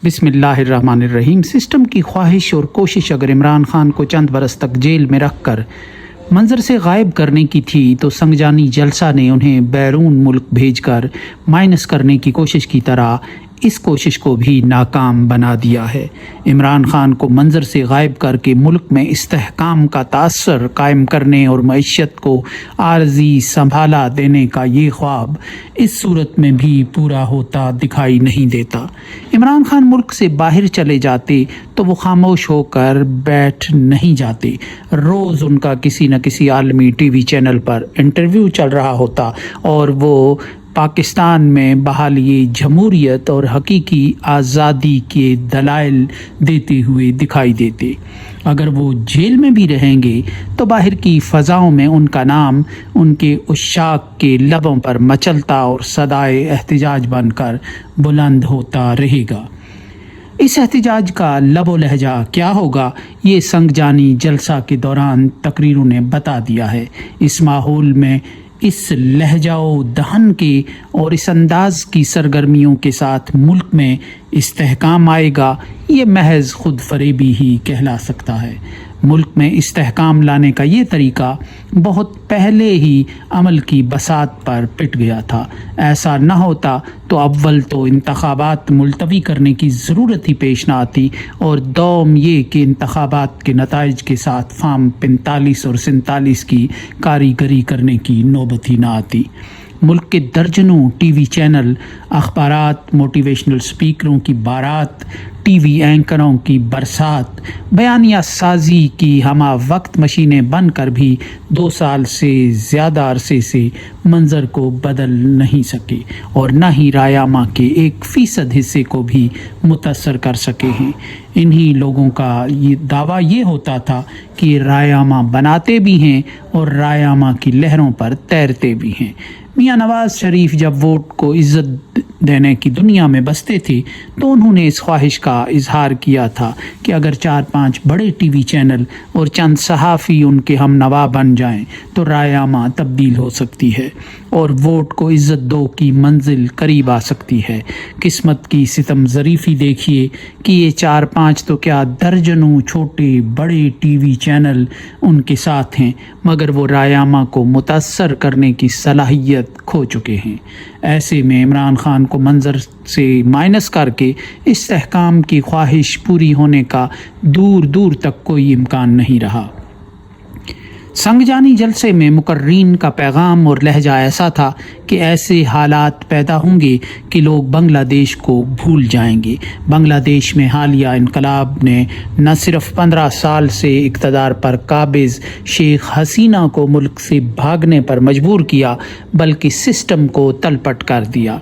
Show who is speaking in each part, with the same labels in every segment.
Speaker 1: بسم اللہ الرحمن الرحیم۔ سسٹم کی خواہش اور کوشش اگر عمران خان کو چند برس تک جیل میں رکھ کر منظر سے غائب کرنے کی تھی تو سنگجانی جلسہ نے انہیں بیرون ملک بھیج کر مائنس کرنے کی کوشش کی طرح اس کوشش کو بھی ناکام بنا دیا ہے۔ عمران خان کو منظر سے غائب کر کے ملک میں استحکام کا تاثر قائم کرنے اور معیشت کو عارضی سنبھالا دینے کا یہ خواب اس صورت میں بھی پورا ہوتا دکھائی نہیں دیتا۔ عمران خان ملک سے باہر چلے جاتے تو وہ خاموش ہو کر بیٹھ نہیں جاتے۔ روز ان کا کسی نہ کسی عالمی ٹی وی چینل پر انٹرویو چل رہا ہوتا اور وہ پاکستان میں بحالی جمہوریت اور حقیقی آزادی کے دلائل دیتے ہوئے دکھائی دیتے۔ اگر وہ جیل میں بھی رہیں گے تو باہر کی فضاؤں میں ان کا نام ان کے عشاق کے لبوں پر مچلتا اور صدائے احتجاج بن کر بلند ہوتا رہے گا۔ اس احتجاج کا لب و لہجہ کیا ہوگا، یہ سنگجانی جلسہ کے دوران تقریروں نے بتا دیا ہے۔ اس ماحول میں اس لہجہ و دہن کے اور اس انداز کی سرگرمیوں کے ساتھ ملک میں استحکام آئے گا، یہ محض خود فریبی ہی کہلا سکتا ہے۔ ملک میں استحکام لانے کا یہ طریقہ بہت پہلے ہی عمل کی بساط پر پٹ گیا تھا۔ ایسا نہ ہوتا تو اول تو انتخابات ملتوی کرنے کی ضرورت ہی پیش نہ آتی، اور دوم یہ کہ انتخابات کے نتائج کے ساتھ فارم 45 اور 47 کی کاریگری کرنے کی نوبت ہی نہ آتی۔ ملک کے درجنوں ٹی وی چینل اخبارات، موٹیویشنل سپیکروں کی بارات، ٹی وی اینکروں کی برسات، بیانیہ سازی کی ہمہ وقت مشینیں بن کر بھی 2 سال سے زیادہ عرصے سے منظر کو بدل نہیں سکے اور نہ ہی رائے کے 1% حصے کو بھی متاثر کر سکے ہیں۔ انہی لوگوں کا یہ دعویٰ یہ ہوتا تھا کہ رائے بناتے بھی ہیں اور رائے کی لہروں پر تیرتے بھی ہیں۔ میاں نواز شریف جب ووٹ کو عزت دینے کی دنیا میں بستے تھے تو انہوں نے اس خواہش کا اظہار کیا تھا کہ اگر 4-5 بڑے ٹی وی چینل اور چند صحافی ان کے ہم نوا بن جائیں تو رائے تبدیل ہو سکتی ہے اور ووٹ کو عزت دو کی منزل قریب آ سکتی ہے۔ قسمت کی ستم ظریفی دیکھیے کہ یہ 4-5 تو کیا درجنوں چھوٹے بڑے ٹی وی چینل ان کے ساتھ ہیں، مگر وہ رائے کو متاثر کرنے کی صلاحیت کھو چکے ہیں۔ ایسے میں عمران خان کو منظر سے مائنس کر کے استحکام کی خواہش پوری ہونے کا دور دور تک کوئی امکان نہیں رہا۔ سنگجانی جلسے میں مقررین کا پیغام اور لہجہ ایسا تھا کہ ایسے حالات پیدا ہوں گے کہ لوگ بنگلہ دیش کو بھول جائیں گے۔ بنگلہ دیش میں حالیہ انقلاب نے نہ صرف 15 سال سے اقتدار پر قابض شیخ حسینہ کو ملک سے بھاگنے پر مجبور کیا، بلکہ سسٹم کو تلپٹ کر دیا۔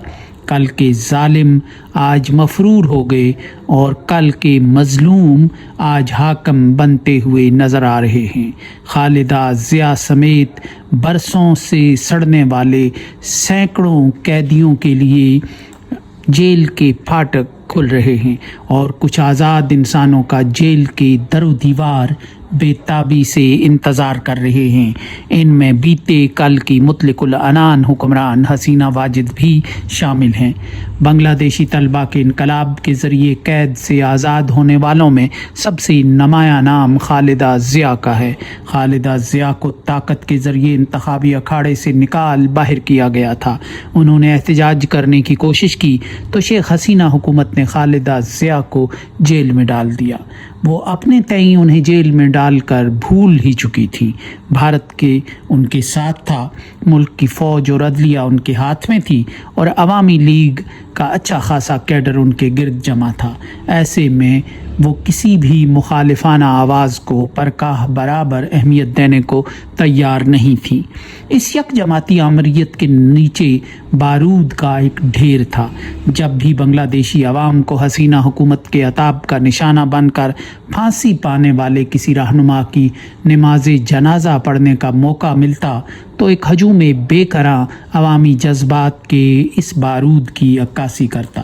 Speaker 1: کل کے ظالم آج مفرور ہو گئے اور کل کے مظلوم آج حاکم بنتے ہوئے نظر آ رہے ہیں۔ خالدہ ضیاء سمیت برسوں سے سڑنے والے سینکڑوں قیدیوں کے لیے جیل کے پھاٹک کھل رہے ہیں اور کچھ آزاد انسانوں کا جیل کے در و دیوار بے تابی سے انتظار کر رہے ہیں۔ ان میں بیتے کل کی مطلق العنان حکمران حسینہ واجد بھی شامل ہیں۔ بنگلہ دیشی طلبہ کے انقلاب کے ذریعے قید سے آزاد ہونے والوں میں سب سے نمایاں نام خالدہ ضیاء کا ہے۔ خالدہ ضیاء کو طاقت کے ذریعے انتخابی اکھاڑے سے نکال باہر کیا گیا تھا۔ انہوں نے احتجاج کرنے کی کوشش کی تو شیخ حسینہ حکومت نے خالدہ ضیاء کو جیل میں ڈال دیا۔ وہ اپنے تئیں انہیں جیل میں ڈال کر بھول ہی چکی تھی۔ بھارت کے ان کے ساتھ تھا، ملک کی فوج اور عدلیہ ان کے ہاتھ میں تھی اور عوامی لیگ کا اچھا خاصا کیڈر ان کے گرد جمع تھا۔ ایسے میں وہ کسی بھی مخالفانہ آواز کو پرکاہ برابر اہمیت دینے کو تیار نہیں تھی۔ اس یک جماعتی آمریت کے نیچے بارود کا ایک ڈھیر تھا۔ جب بھی بنگلہ دیشی عوام کو حسینہ حکومت کے عتاب کا نشانہ بن کر پھانسی پانے والے کسی رہنما کی نماز جنازہ پڑھنے کا موقع ملتا تو ایک ہجوم بے قرار عوامی جذبات کے اس بارود کی عکاسی کرتا۔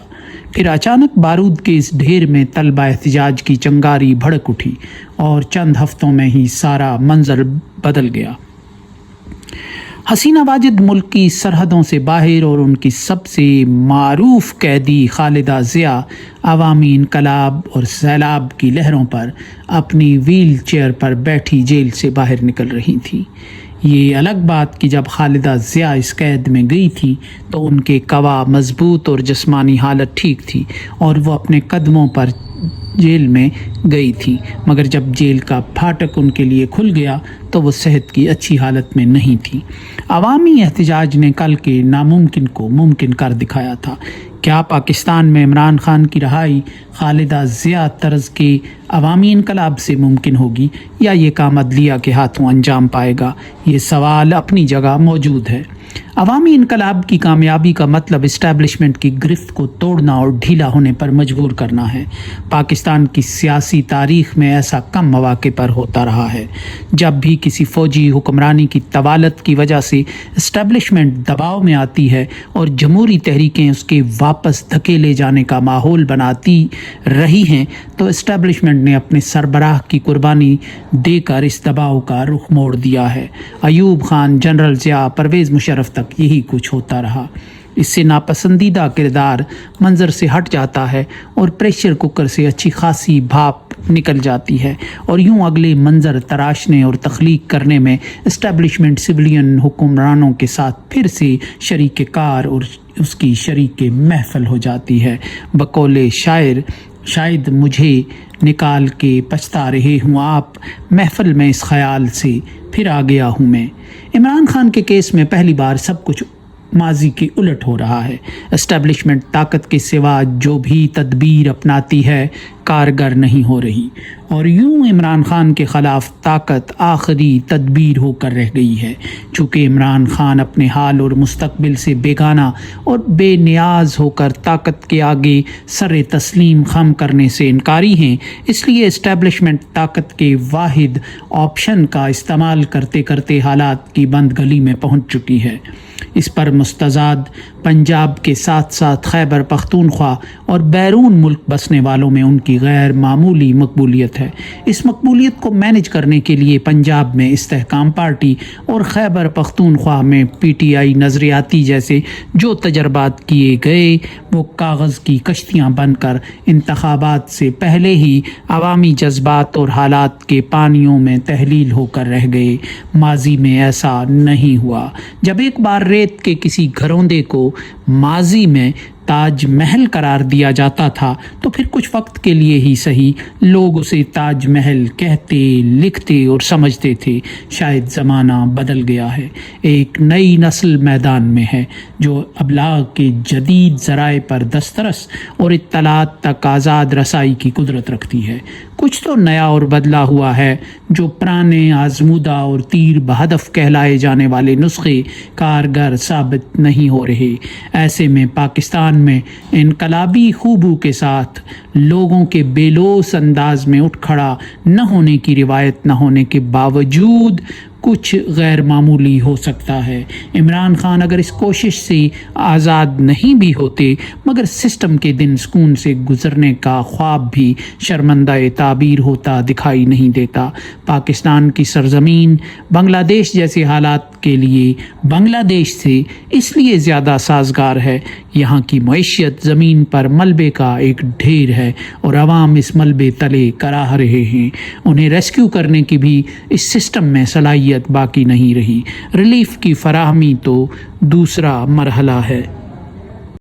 Speaker 1: پھر اچانک بارود کے اس ڈھیر میں طلبہ احتجاج کی چنگاری بھڑک اٹھی اور چند ہفتوں میں ہی سارا منظر بدل گیا۔ حسینہ واجد ملک کی سرحدوں سے باہر اور ان کی سب سے معروف قیدی خالدہ ضیاء عوامی انقلاب اور سیلاب کی لہروں پر اپنی ویل چیئر پر بیٹھی جیل سے باہر نکل رہی تھیں۔ یہ الگ بات کہ جب خالدہ ضیاء اس قید میں گئی تھی تو ان کے قوا مضبوط اور جسمانی حالت ٹھیک تھی اور وہ اپنے قدموں پر جیل میں گئی تھی، مگر جب جیل کا پھاٹک ان کے لیے کھل گیا تو وہ صحت کی اچھی حالت میں نہیں تھی۔ عوامی احتجاج نے کل کے ناممکن کو ممکن کر دکھایا تھا۔ کیا پاکستان میں عمران خان کی رہائی خالدہ ضیاء طرز کے عوامی انقلاب سے ممکن ہوگی یا یہ کام عدلیہ کے ہاتھوں انجام پائے گا؟ یہ سوال اپنی جگہ موجود ہے۔ عوامی انقلاب کی کامیابی کا مطلب اسٹیبلشمنٹ کی گرفت کو توڑنا اور ڈھیلا ہونے پر مجبور کرنا ہے۔ پاکستان کی سیاسی تاریخ میں ایسا کم مواقع پر ہوتا رہا ہے۔ جب بھی کسی فوجی حکمرانی کی طوالت کی وجہ سے اسٹیبلشمنٹ دباؤ میں آتی ہے اور جمہوری تحریکیں اس کے واپس دھکیلے جانے کا ماحول بناتی رہی ہیں تو اسٹیبلشمنٹ نے اپنے سربراہ کی قربانی دے کر اس دباؤ کا رخ موڑ دیا ہے۔ ایوب خان، جنرل ضیاء، پرویز مشرف تک یہی کچھ ہوتا رہا۔ اس سے ناپسندیدہ کردار منظر سے ہٹ جاتا ہے اور پریشر کوکر سے اچھی خاصی بھاپ نکل جاتی ہے، اور یوں اگلے منظر تراشنے اور تخلیق کرنے میں اسٹیبلشمنٹ سویلین حکمرانوں کے ساتھ پھر سے شریک کار اور اس کی شریک محفل ہو جاتی ہے۔ بقول شاعر، شاید مجھے نکال کے پچھتا رہے ہوں آپ، محفل میں اس خیال سے پھر آ گیا ہوں میں۔ عمران خان کے کیس میں پہلی بار سب کچھ ماضی کے الٹ ہو رہا ہے۔ اسٹیبلشمنٹ طاقت کے سوا جو بھی تدبیر اپناتی ہے کارگر نہیں ہو رہی، اور یوں عمران خان کے خلاف طاقت آخری تدبیر ہو کر رہ گئی ہے۔ چونکہ عمران خان اپنے حال اور مستقبل سے بیگانہ اور بے نیاز ہو کر طاقت کے آگے سر تسلیم خم کرنے سے انکاری ہیں، اس لیے اسٹیبلشمنٹ طاقت کے واحد آپشن کا استعمال کرتے کرتے حالات کی بند گلی میں پہنچ چکی ہے۔ اس پر مستزاد پنجاب کے ساتھ ساتھ خیبر پختونخوا اور بیرون ملک بسنے والوں میں ان کی غیر معمولی مقبولیت ہے۔ اس مقبولیت کو مینج کرنے کے لیے پنجاب میں استحکام پارٹی اور خیبر پختونخوا میں پی ٹی آئی نظریاتی جیسے جو تجربات کیے گئے وہ کاغذ کی کشتیاں بن کر انتخابات سے پہلے ہی عوامی جذبات اور حالات کے پانیوں میں تحلیل ہو کر رہ گئے۔ ماضی میں ایسا نہیں ہوا۔ جب ایک بار ریت کے کسی گھروندے کو ماضی میں تاج محل قرار دیا جاتا تھا تو پھر کچھ وقت کے لیے ہی صحیح لوگ اسے تاج محل کہتے، لکھتے اور سمجھتے تھے۔ شاید زمانہ بدل گیا ہے، ایک نئی نسل میدان میں ہے جو ابلاغ کے جدید ذرائع پر دسترس اور اطلاعات تک آزاد رسائی کی قدرت رکھتی ہے۔ کچھ تو نیا اور بدلا ہوا ہے، جو پرانے آزمودہ اور تیر بہدف کہلائے جانے والے نسخے کارگر ثابت نہیں ہو رہے۔ ایسے میں پاکستان میں انقلابی خوبو کے ساتھ لوگوں کے بے لوث انداز میں اٹھ کھڑا نہ ہونے کی روایت نہ ہونے کے باوجود کچھ غیر معمولی ہو سکتا ہے۔ عمران خان اگر اس کوشش سے آزاد نہیں بھی ہوتے مگر سسٹم کے دن سکون سے گزرنے کا خواب بھی شرمندہ تعبیر ہوتا دکھائی نہیں دیتا۔ پاکستان کی سرزمین بنگلہ دیش جیسے حالات کے لیے بنگلہ دیش سے اس لیے زیادہ سازگار ہے، یہاں کی معیشت زمین پر ملبے کا ایک ڈھیر ہے اور عوام اس ملبے تلے کراہ رہے ہیں۔ انہیں ریسکیو کرنے کی بھی اس سسٹم میں صلاحیت باقی نہیں رہی۔ ریلیف کی فراہمی تو دوسرا مرحلہ ہے۔